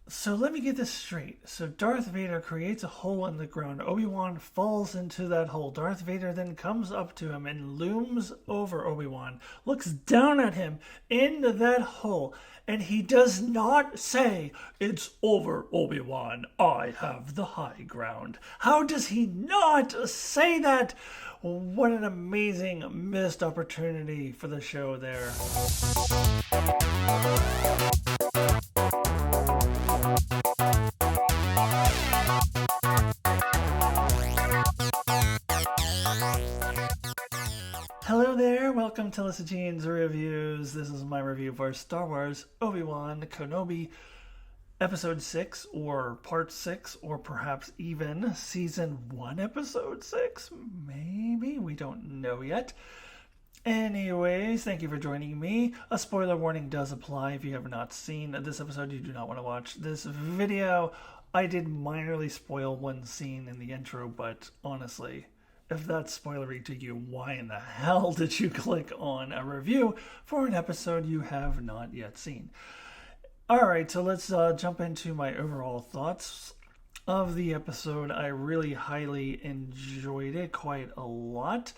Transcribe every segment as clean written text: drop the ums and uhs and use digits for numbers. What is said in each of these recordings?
So let me get this straight. So Darth Vader creates a hole in the ground. Obi-Wan falls into that hole. Darth Vader then comes up to him and looms over Obi-Wan, looks down at him in that hole, and he does not say, "It's over, Obi-Wan. I have the high ground." How does he not say that? What an amazing missed opportunity for the show there. Hello there, welcome to Alyssa Jean's Reviews. This is my review for Star Wars Obi-Wan Kenobi Episode 6, or Part 6, or perhaps even Season 1, Episode 6? Maybe, we don't know yet. Anyways, thank you for joining me. A spoiler warning does apply if you have not seen this episode. You do not want to watch this video. I did minorly spoil one scene in the intro, but honestly, if that's spoilery to you, why in the hell did you click on a review for an episode you have not yet seen? Alright, so let's jump into my overall thoughts of the episode. I really highly enjoyed it quite a lot.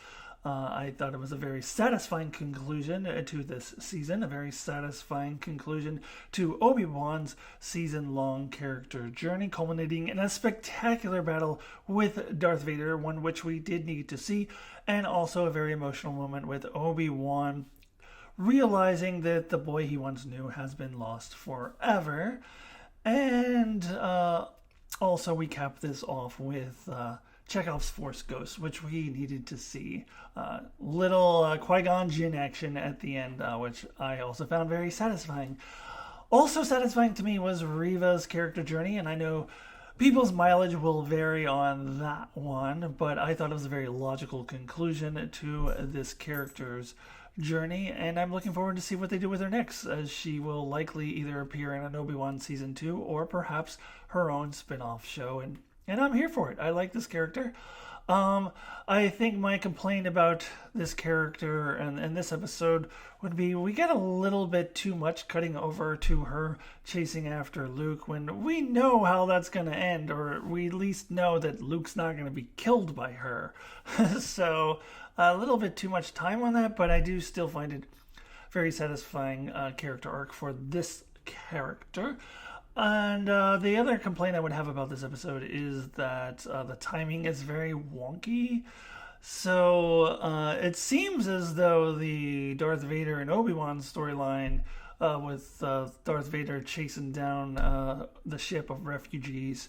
I thought it was a very satisfying conclusion to this season, a very satisfying conclusion to Obi-Wan's season-long character journey, culminating in a spectacular battle with Darth Vader, one which we did need to see, and also a very emotional moment with Obi-Wan realizing that the boy he once knew has been lost forever. And also we cap this off with Chekhov's Force Ghost, which we needed to see. Little Qui-Gon Jinn action at the end, which I also found very satisfying. Also satisfying to me was Reva's character journey, and I know people's mileage will vary on that one, but I thought it was a very logical conclusion to this character's journey, and I'm looking forward to see what they do with her next, as she will likely either appear in an Obi-Wan Season 2 or perhaps her own spin-off show, and I'm here for it. I like this character. I think my complaint about this character and this episode would be we get a little bit too much cutting over to her chasing after Luke when we know how that's going to end, or we at least know that Luke's not going to be killed by her. So a little bit too much time on that, but I do still find it very satisfying character arc for this character. And the other complaint I would have about this episode is that the timing is very wonky. So it seems as though the Darth Vader and Obi-Wan storyline with Darth Vader chasing down the ship of refugees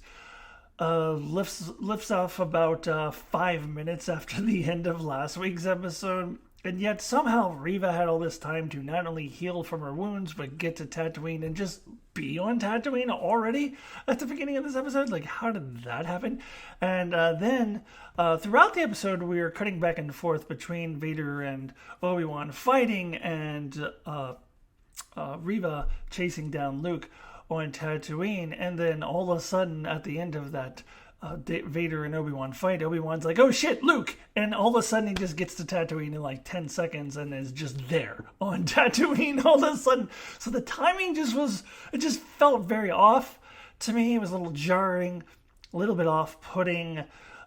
lifts off about 5 minutes after the end of last week's episode. And yet somehow Reva had all this time to not only heal from her wounds, but get to Tatooine and just be on Tatooine already at the beginning of this episode. Like, how did that happen? And then throughout the episode, we are cutting back and forth between Vader and Obi-Wan fighting, and Reva chasing down Luke on Tatooine. And then all of a sudden, at the end of that Vader and Obi-Wan fight, Obi-Wan's like, "Oh shit, Luke!" And all of a sudden he just gets to Tatooine in like 10 seconds and is just there on Tatooine all of a sudden. So the timing it just felt very off to me. It was a little jarring, a little bit off-putting.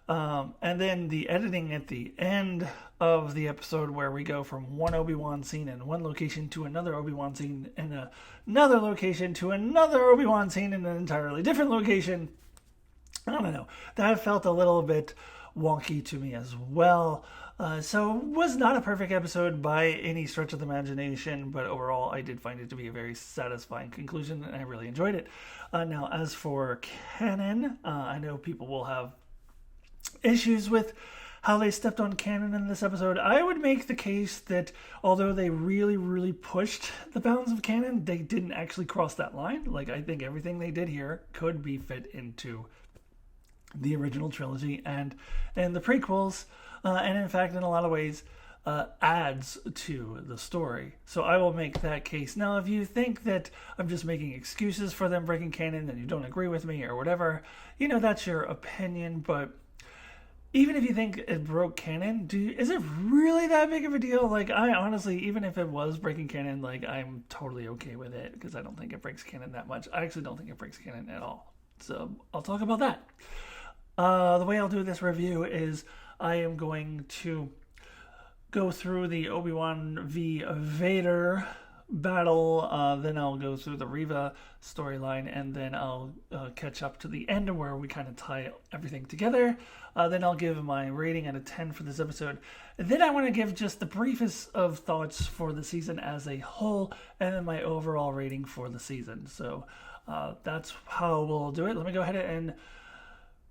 And then the editing at the end of the episode, where we go from one Obi-Wan scene in one location to another Obi-Wan scene in another location to another Obi-Wan scene in an entirely different location. I don't know. That felt a little bit wonky to me as well. So it was not a perfect episode by any stretch of the imagination, but overall I did find it to be a very satisfying conclusion, and I really enjoyed it. Now, as for canon, I know people will have issues with how they stepped on canon in this episode. I would make the case that although they really, really pushed the bounds of canon, they didn't actually cross that line. Like, I think everything they did here could be fit into the original trilogy and the prequels, and in fact, in a lot of ways, adds to the story. So I will make that case. Now, if you think that I'm just making excuses for them breaking canon and you don't agree with me or whatever, that's your opinion, but even if you think it broke canon, is it really that big of a deal? Like, I honestly, even if it was breaking canon, like, I'm totally okay with it because I don't think it breaks canon that much. I actually don't think it breaks canon at all. So I'll talk about that. The way I'll do this review is I am going to go through the Obi-Wan v. Vader battle, then I'll go through the Reva storyline, and then I'll catch up to the end where we kind of tie everything together. Then I'll give my rating out of 10 for this episode. And then I want to give just the briefest of thoughts for the season as a whole, and then my overall rating for the season. So that's how we'll do it. Let me go ahead and,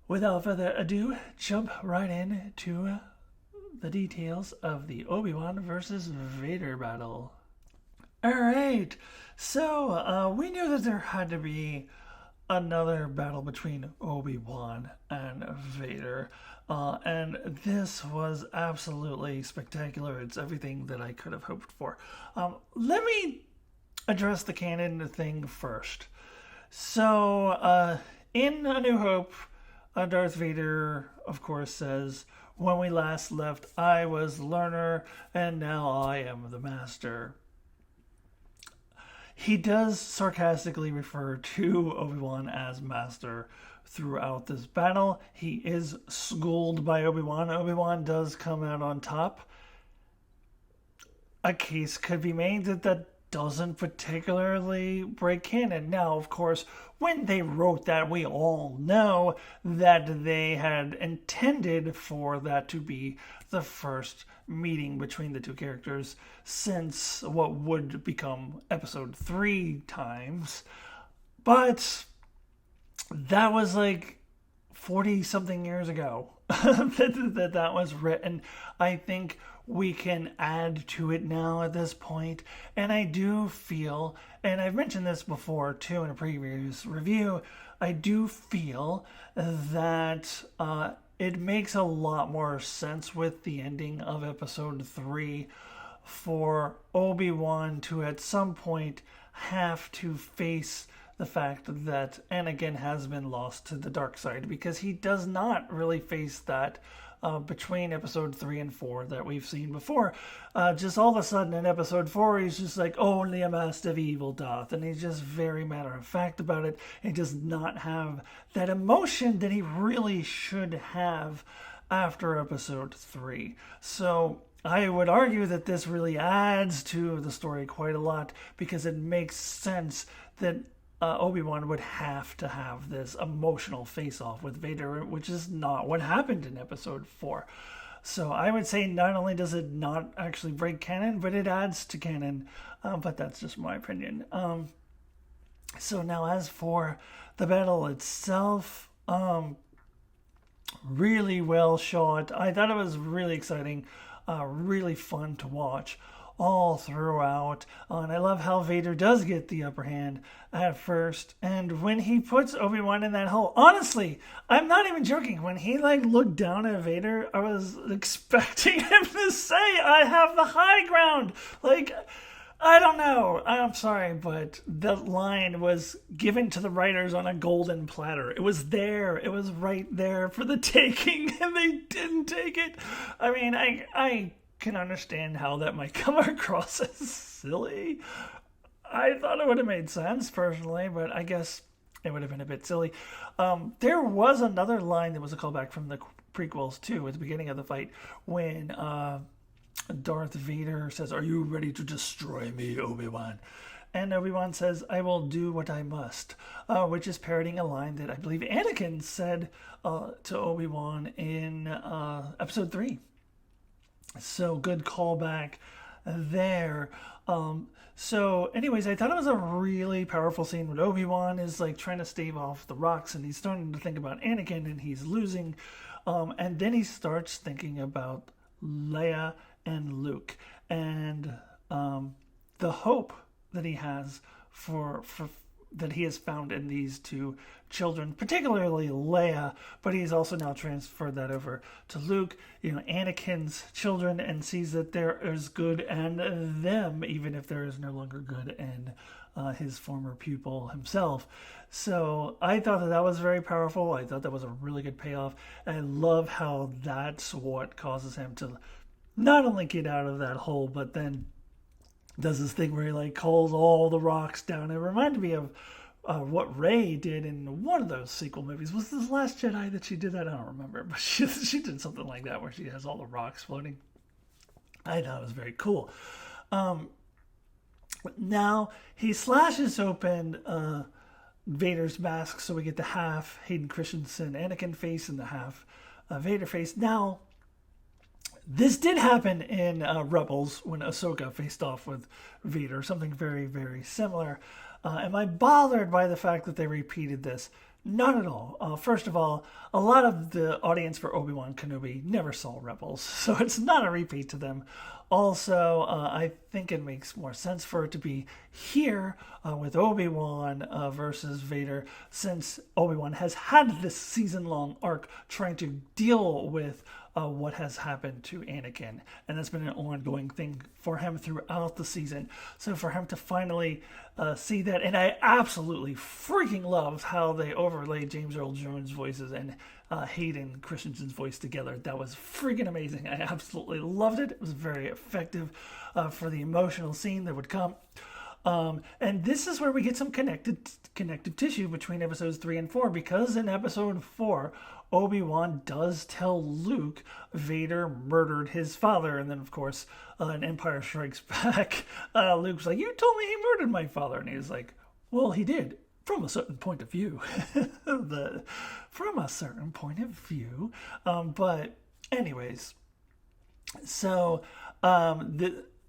without further ado, jump right into the details of the Obi-Wan versus Vader battle. Alright, so we knew that there had to be another battle between Obi-Wan and Vader, and this was absolutely spectacular. It's everything that I could have hoped for. Let me address the canon thing first. So, in A New Hope, Darth Vader, of course, says, "When we last left, I was learner, and now I am the master." He does sarcastically refer to Obi-Wan as master throughout this battle. He is schooled by Obi-Wan. Obi-Wan does come out on top. A case could be made that doesn't particularly break canon. Now, of course, when they wrote that, we all know that they had intended for that to be the first meeting between the two characters since what would become episode 3 times. But that was like 40 something years ago that was written. I think we can add to it now at this point, and I do feel, and I've mentioned this before too in a previous review, I do feel that it makes a lot more sense with the ending of episode 3 for Obi-Wan to at some point have to face the fact that Anakin has been lost to the dark side, because he does not really face that between episode 3 and 4 that we've seen before. Just all of a sudden in episode 4, he's just like, "Only a master of evil doth," and he's just very matter of fact about it. He does not have that emotion that he really should have after episode 3. So I would argue that this really adds to the story quite a lot, because it makes sense that Obi-Wan would have to have this emotional face-off with Vader, which is not what happened in episode 4. So I would say not only does it not actually break canon, but it adds to canon. But that's just my opinion. So now as for the battle itself, really well shot. I thought it was really exciting, really fun to watch all throughout. And I love how Vader does get the upper hand at first. And when he puts Obi-Wan in that hole, honestly, I'm not even joking. When he looked down at Vader, I was expecting him to say, "I have the high ground." I don't know. I'm sorry, but the line was given to the writers on a golden platter. It was there. It was right there for the taking, and they didn't take it. I mean, I can understand how that might come across as silly. I thought it would have made sense personally, but I guess it would have been a bit silly. There was another line that was a callback from the prequels too, at the beginning of the fight, when Darth Vader says, "Are you ready to destroy me, Obi-Wan?" And Obi-Wan says, "I will do what I must," which is parodying a line that I believe Anakin said to Obi-Wan in episode 3. So good callback there. So anyways, I thought it was a really powerful scene when Obi-Wan is trying to stave off the rocks, and he's starting to think about Anakin, and he's losing. And then he starts thinking about Leia and Luke, and the hope that he has for that he has found in these two children, particularly Leia, but he's also now transferred that over to Luke, Anakin's children, and sees that there is good in them, even if there is no longer good in his former pupil himself. So I thought that was very powerful. I thought that was a really good payoff. And I love how that's what causes him to not only get out of that hole, but then does this thing where he calls all the rocks down. It reminded me of what Rey did in one of those sequel movies. Was this Last Jedi that she did that? I don't remember, but she did something like that where she has all the rocks floating. I thought it was very cool. Now he slashes open Vader's mask, so we get the half Hayden Christensen Anakin face and the half Vader face. Now, this did happen in Rebels when Ahsoka faced off with Vader, something very, very similar. Am I bothered by the fact that they repeated this? Not at all. First of all, a lot of the audience for Obi-Wan Kenobi never saw Rebels, so it's not a repeat to them. Also, I think it makes more sense for it to be here with Obi-Wan versus Vader, since Obi-Wan has had this season-long arc trying to deal with what has happened to Anakin, and that's been an ongoing thing for him throughout the season. So for him to finally see that, and I absolutely freaking love how they overlaid James Earl Jones' voices and Hayden Christensen's voice together. That was freaking amazing. I absolutely loved it. It was very effective for the emotional scene that would come. And this is where we get some connective tissue between episodes 3 and 4, because in episode 4, Obi-Wan does tell Luke Vader murdered his father. And then, of course, in Empire Strikes Back, Luke's like, you told me he murdered my father. And he's like, well, he did, from a certain point of view. From a certain point of view. But anyways, so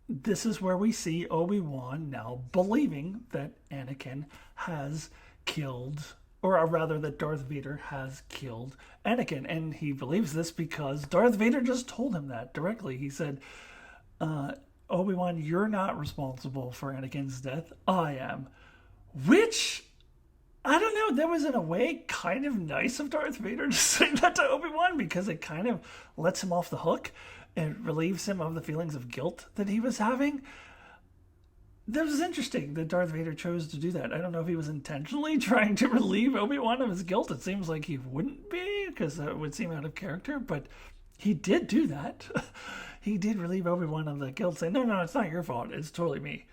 this is where we see Obi-Wan now believing that Anakin has killed, or rather that Darth Vader has killed Anakin. And he believes this because Darth Vader just told him that directly. He said, Obi-Wan, you're not responsible for Anakin's death. I am. Which, I don't know, that was in a way kind of nice of Darth Vader to say that to Obi-Wan, because it kind of lets him off the hook. It relieves him of the feelings of guilt that he was having. That was interesting that Darth Vader chose to do that. I don't know if he was intentionally trying to relieve Obi-Wan of his guilt. It seems like he wouldn't be, because that would seem out of character, but he did do that. He did relieve Obi-Wan of the guilt, saying, no, it's not your fault. It's totally me.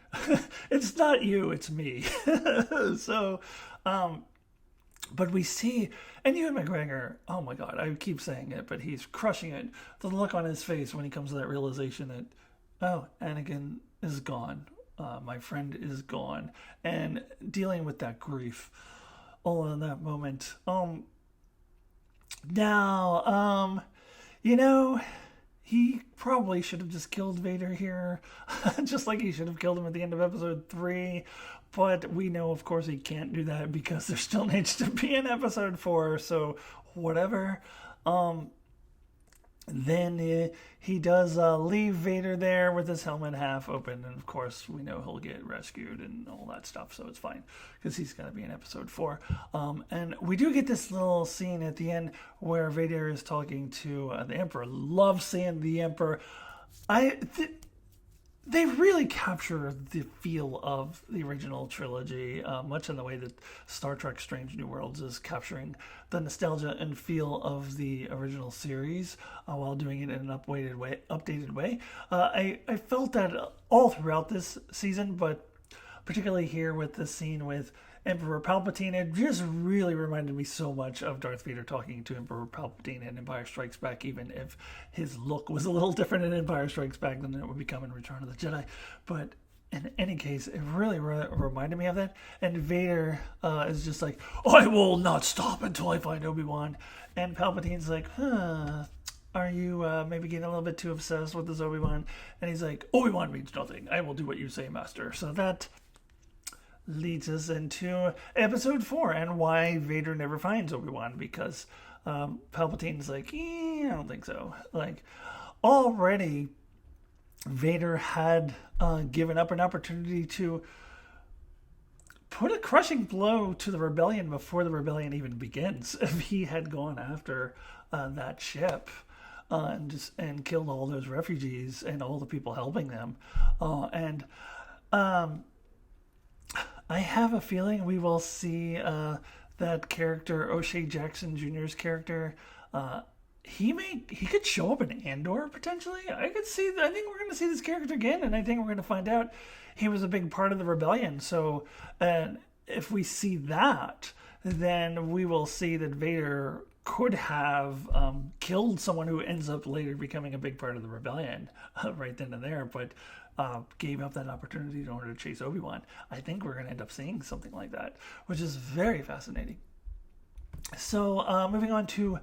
It's not you, it's me. So, but we see, and Ewan McGregor, oh my God, I keep saying it, but he's crushing it. The look on his face when he comes to that realization that, oh, Anakin is gone. My friend is gone. And dealing with that grief all in that moment. Now, he probably should have just killed Vader here, just like he should have killed him at the end of episode 3. But we know, of course, he can't do that because there still needs to be an episode 4, so whatever. Then he does leave Vader there with his helmet half open, and of course we know he'll get rescued and all that stuff, so it's fine because he's going to be in episode 4. And we do get this little scene at the end where Vader is talking to the Emperor. Love seeing the Emperor. They really capture the feel of the original trilogy, much in the way that Star Trek Strange New Worlds is capturing the nostalgia and feel of the original series while doing it in an updated way. I felt that all throughout this season, but particularly here with the scene with Emperor Palpatine, it just really reminded me so much of Darth Vader talking to Emperor Palpatine in Empire Strikes Back, even if his look was a little different in Empire Strikes Back than it would become in Return of the Jedi. But in any case, it really reminded me of that. And Vader is just like, I will not stop until I find Obi-Wan. And Palpatine's like, are you maybe getting a little bit too obsessed with this Obi-Wan? And he's like, Obi-Wan means nothing. I will do what you say, Master. So that leads us into episode 4 and why Vader never finds Obi-Wan, because Palpatine's like, I don't think so. Like, already Vader had given up an opportunity to put a crushing blow to the rebellion before the rebellion even begins. If he had gone after that ship and killed all those refugees and all the people helping them, and I have a feeling we will see that character, O'Shea Jackson Jr.'s character. He could show up in Andor potentially. I think we're going to see this character again, and I think we're going to find out he was a big part of the rebellion. So, if we see that, then we will see that Vader could have killed someone who ends up later becoming a big part of the rebellion right then and there, but gave up that opportunity in order to chase Obi-Wan. I think we're going to end up seeing something like that, which is very fascinating. So, moving on to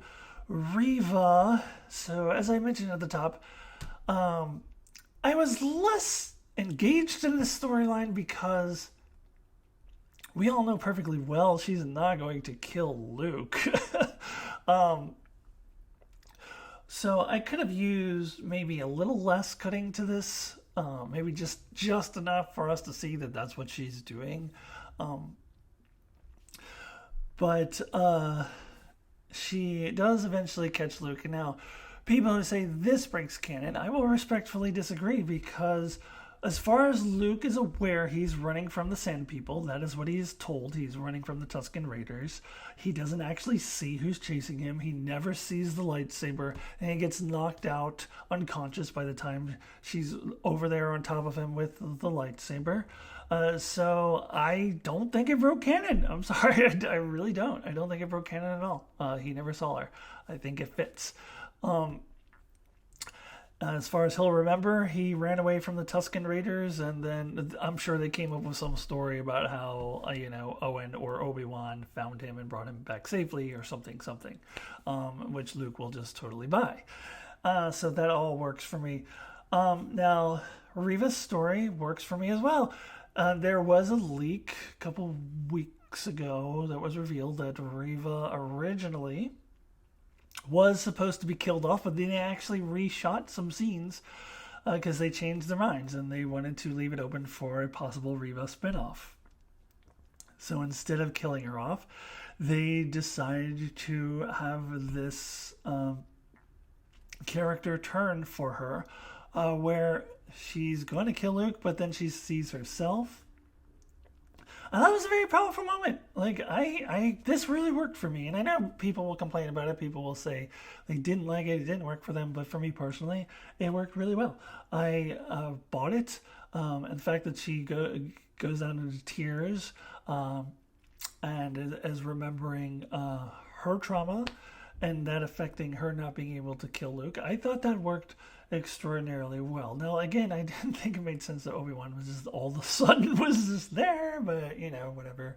Reva. So, as I mentioned at the top, I was less engaged in this storyline because we all know perfectly well she's not going to kill Luke. So I could have used maybe a little less cutting to this, maybe just enough for us to see that that's what she's doing. But she does eventually catch Luke. And now, people who say this breaks canon, I will respectfully disagree, because as far as Luke is aware, he's running from the Sand People. That is what he is told. He's running from the Tusken Raiders. He doesn't actually see who's chasing him. He never sees the lightsaber, and he gets knocked out unconscious by the time she's over there on top of him with the lightsaber. So I don't think it broke canon. I'm sorry, I really don't. I don't think it broke canon at all. He never saw her. I think it fits. As far as he'll remember, he ran away from the Tusken Raiders, and then I'm sure they came up with some story about how, Owen or Obi-Wan found him and brought him back safely or something, which Luke will just totally buy. So that all works for me. Now, Reva's story works for me as well. There was a leak a couple weeks ago that was revealed that Reva originally was supposed to be killed off, but then they actually reshot some scenes because they changed their minds and they wanted to leave it open for a possible Reva spinoff. So instead of killing her off, they decided to have this character turn for her, where she's going to kill Luke, but then she sees herself. And that was a very powerful moment. Like, this really worked for me. And I know people will complain about it. People will say they didn't like it. It didn't work for them. But for me personally, it worked really well. I bought it. And the fact that she goes down into tears and is remembering her trauma and that affecting her not being able to kill Luke, I thought that worked extraordinarily well. Now, again, I didn't think it made sense that Obi-Wan was just all of a sudden was just there, but whatever.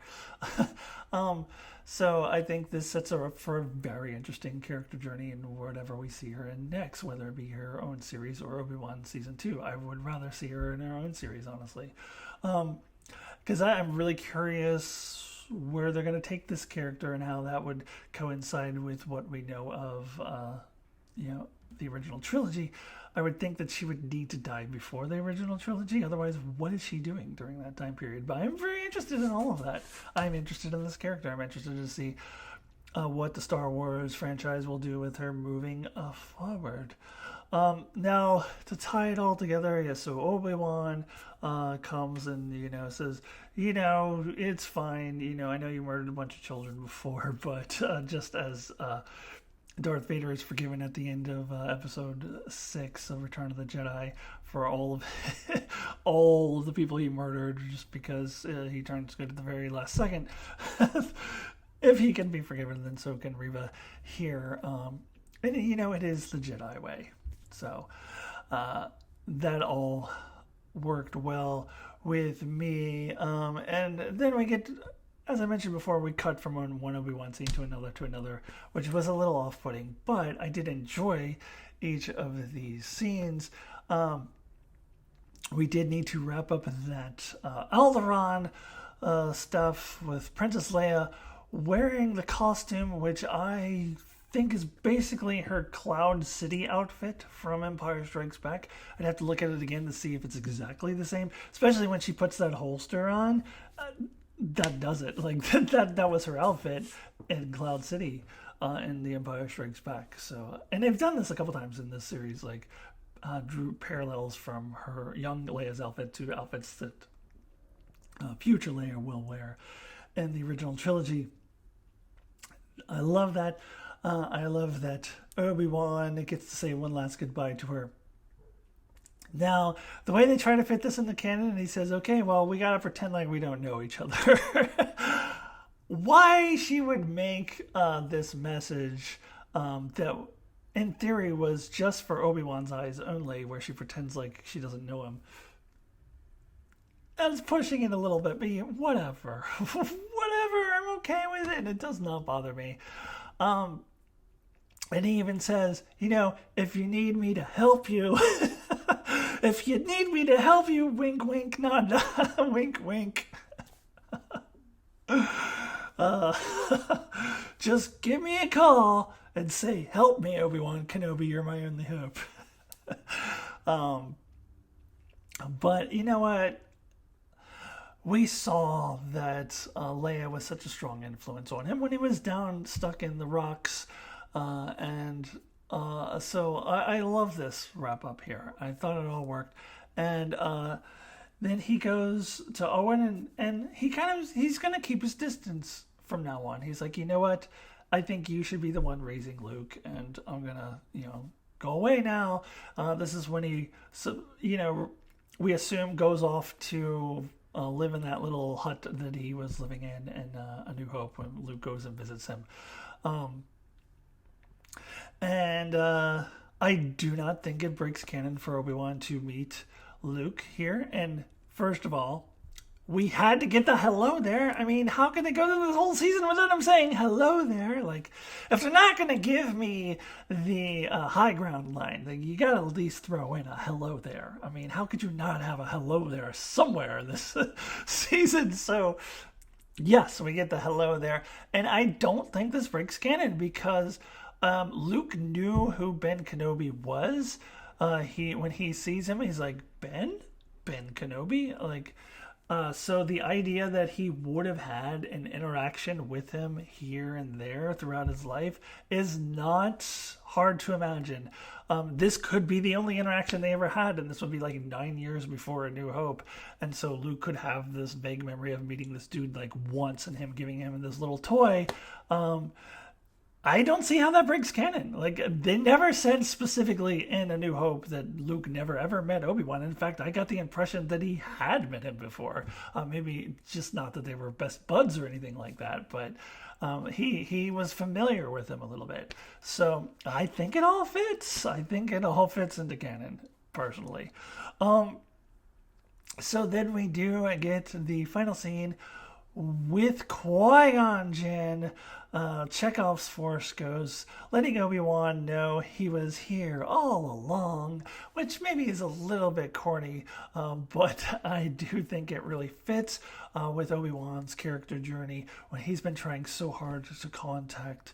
So I think this sets her up for a very interesting character journey in whatever we see her in next, whether it be her own series or Obi-Wan season 2. I would rather see her in her own series, honestly, because I'm really curious where they're going to take this character and how that would coincide with what we know of the original trilogy. I would think that she would need to die before the original trilogy. Otherwise, what is she doing during that time period? But I'm very interested in all of that. I'm interested in this character. I'm interested to see what the Star Wars franchise will do with her moving forward. Now, to tie it all together, so Obi-Wan comes and, says, it's fine. I know you murdered a bunch of children before, but just as Darth Vader is forgiven at the end of episode 6 of Return of the Jedi for all of the people he murdered just because he turns good at the very last second. If he can be forgiven, then so can Reva here. And it is the Jedi way. So that all worked well with me. And then we get, as I mentioned before, we cut from one Obi-Wan scene to another, which was a little off-putting, but I did enjoy each of these scenes. We did need to wrap up that Alderaan stuff with Princess Leia wearing the costume, which I think is basically her Cloud City outfit from Empire Strikes Back. I'd have to look at it again to see if it's exactly the same, especially when she puts that holster on. that does it. Like that was her outfit in Cloud City in The Empire Strikes Back. So, and they've done this a couple times in this series, like drew parallels from her young Leia's outfit to outfits that future Leia will wear in the original trilogy. I love that. I love that Obi-Wan gets to say one last goodbye to her. Now, the way they try to fit this in the canon, he says, okay, well, we gotta pretend like we don't know each other. Why she would make this message that, in theory, was just for Obi-Wan's eyes only, where she pretends like she doesn't know him. That's pushing it a little bit, but whatever. Whatever, I'm okay with it, and it does not bother me. And he even says, if you need me to help you, if you need me to help you, wink, wink, nod, wink, wink. Just give me a call and say, help me, Obi-Wan Kenobi, you're my only hope. But you know what? We saw that Leia was such a strong influence on him when he was down, stuck in the rocks. So I love this wrap up here. I thought it all worked. And then he goes to Owen and he's going to keep his distance from now on. He's like, you know what? I think you should be the one raising Luke, and I'm going to, go away now. This is when he, we assume goes off to live in that little hut that he was living in A New Hope when Luke goes and visits him. And I do not think it breaks canon for Obi-Wan to meet Luke here. And first of all, we had to get the hello there. I mean, how can they go through this whole season without him saying hello there? Like, if they're not going to give me the high ground line, then you got to at least throw in a hello there. I mean, how could you not have a hello there somewhere in this season? So, yes, we get the hello there. And I don't think this breaks canon because Luke knew who Ben Kenobi was. When he sees him, he's like, Ben Kenobi? Like, so the idea that he would have had an interaction with him here and there throughout his life is not hard to imagine. This could be the only interaction they ever had, and this would be like 9 years before A New Hope. And so Luke could have this vague memory of meeting this dude like once and him giving him this little toy. I don't see how that breaks canon. Like, they never said specifically in A New Hope that Luke never ever met Obi-Wan. In fact, I got the impression that he had met him before. Maybe just not that they were best buds or anything like that, but he was familiar with him a little bit. So I think it all fits. I think it all fits into canon, personally. So then we do get the final scene with Qui-Gon Jinn. Chekhov's Force Ghost, letting Obi-Wan know he was here all along, which maybe is a little bit corny, but I do think it really fits with Obi-Wan's character journey when he's been trying so hard to contact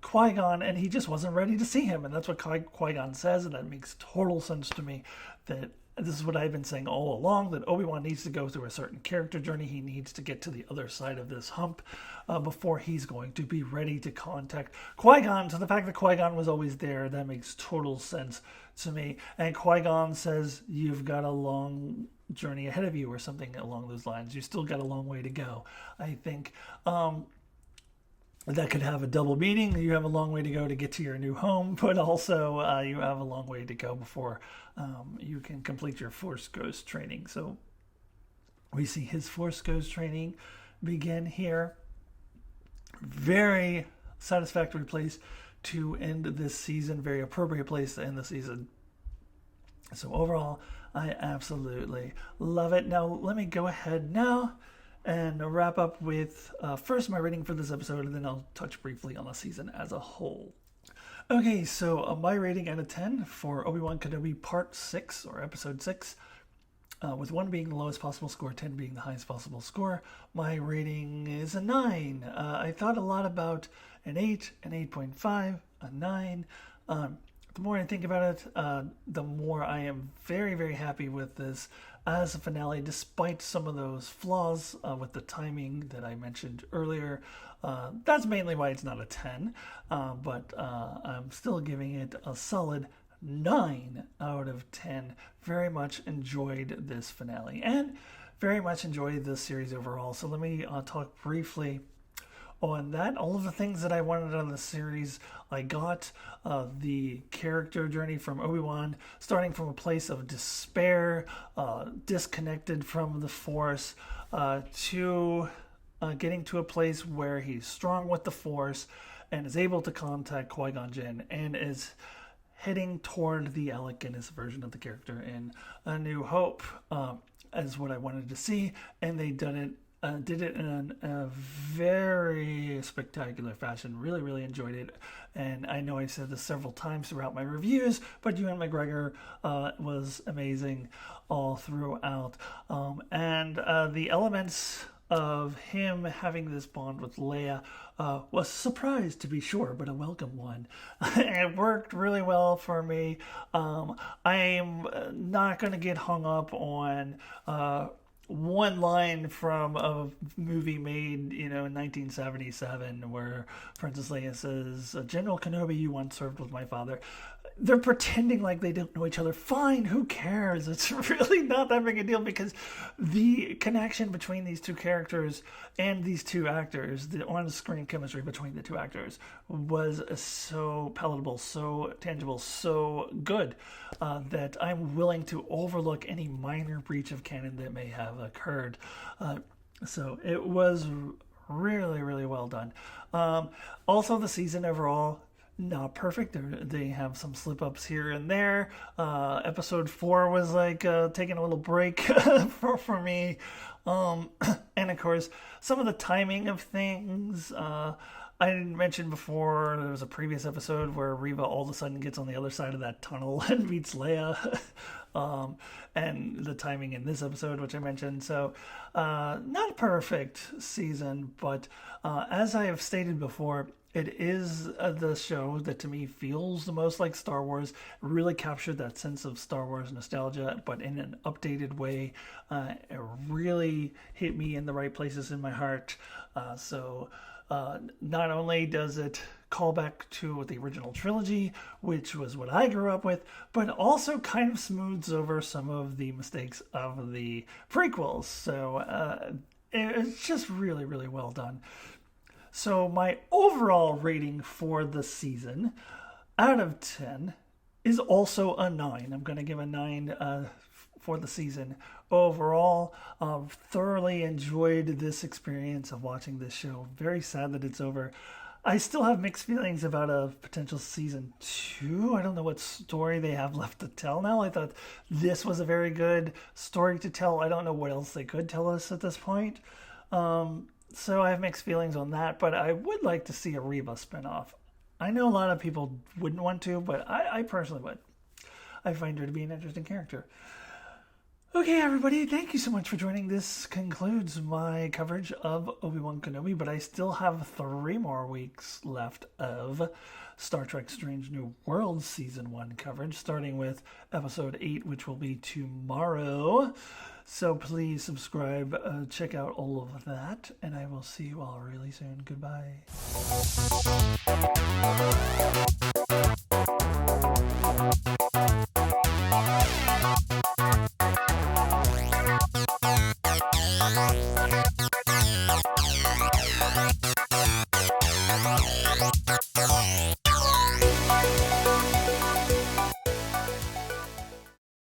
Qui-Gon, and he just wasn't ready to see him, and that's what Qui-Gon says, and that makes total sense to me. That this is what I've been saying all along, that Obi-Wan needs to go through a certain character journey. He needs to get to the other side of this hump before he's going to be ready to contact Qui-Gon. So the fact that Qui-Gon was always there, that makes total sense to me. And Qui-Gon says, you've got a long journey ahead of you, or something along those lines. You still got a long way to go. I think that could have a double meaning. You have a long way to go to get to your new home, but also you have a long way to go before you can complete your Force Ghost training. So we see his Force Ghost training begin here. Very satisfactory place to end this season. Very appropriate place to end the season. So overall, I absolutely love it. Now, let me go ahead now and wrap up with first my rating for this episode, and then I'll touch briefly on the season as a whole. Okay, so my rating out of 10 for Obi-Wan Kenobi Part 6, or Episode 6, with 1 being the lowest possible score, 10 being the highest possible score. My rating is a 9. I thought a lot about an 8, an 8.5, a 9. The more I think about it, the more I am very, very happy with this as a finale, despite some of those flaws with the timing that I mentioned earlier. That's mainly why it's not a 10, but I'm still giving it a solid 9 out of 10. Very much enjoyed this finale and very much enjoyed the series overall. So let me talk briefly on that. All of the things that I wanted on the series, I got. The character journey from Obi-Wan, starting from a place of despair, disconnected from the Force, to getting to a place where he's strong with the Force and is able to contact Qui-Gon Jinn and is heading toward the Alec Guinness version of the character in A New Hope, is what I wanted to see, and they did it in a very spectacular fashion. Really, really enjoyed it. And I know I said this several times throughout my reviews, but Ewan McGregor was amazing all throughout. And the elements of him having this bond with Leia was a surprise, to be sure, but a welcome one. It worked really well for me. I'm not going to get hung up on one line from a movie made, in 1977, where Princess Leia says, "General Kenobi, you once served with my father." They're pretending like they don't know each other. Fine, who cares? It's really not that big a deal, because the connection between these two characters and these two actors, the on-screen chemistry between the two actors, was so palatable, so tangible, so good, that I'm willing to overlook any minor breach of canon that may have occurred. So it was really, really well done. Also, the season overall, not perfect. They have some slip-ups here and there. Episode 4 was like taking a little break for me. And of course, some of the timing of things. I didn't mention before, there was a previous episode where Reva all of a sudden gets on the other side of that tunnel and meets Leia. And the timing in this episode, which I mentioned. So, not a perfect season, but as I have stated before, it is the show that to me feels the most like Star Wars. Really captured that sense of Star Wars nostalgia, but in an updated way. It really hit me in the right places in my heart. So not only does it call back to the original trilogy, which was what I grew up with, but also kind of smooths over some of the mistakes of the prequels. So it's just really, really well done. So my overall rating for the season out of 10 is also a 9. I'm going to give a 9 for the season overall. Thoroughly enjoyed this experience of watching this show. Very sad that it's over. I still have mixed feelings about a potential season 2. I don't know what story they have left to tell now. I thought this was a very good story to tell. I don't know what else they could tell us at this point. So I have mixed feelings on that, but I would like to see a Reva spinoff. I know a lot of people wouldn't want to, but I personally would. I find her to be an interesting character. Okay, everybody, thank you so much for joining. This concludes my coverage of Obi-Wan Kenobi, but I still have 3 more weeks left of Star Trek Strange New Worlds Season 1 coverage, starting with Episode 8, which will be tomorrow. So please subscribe, check out all of that, and I will see you all really soon. Goodbye.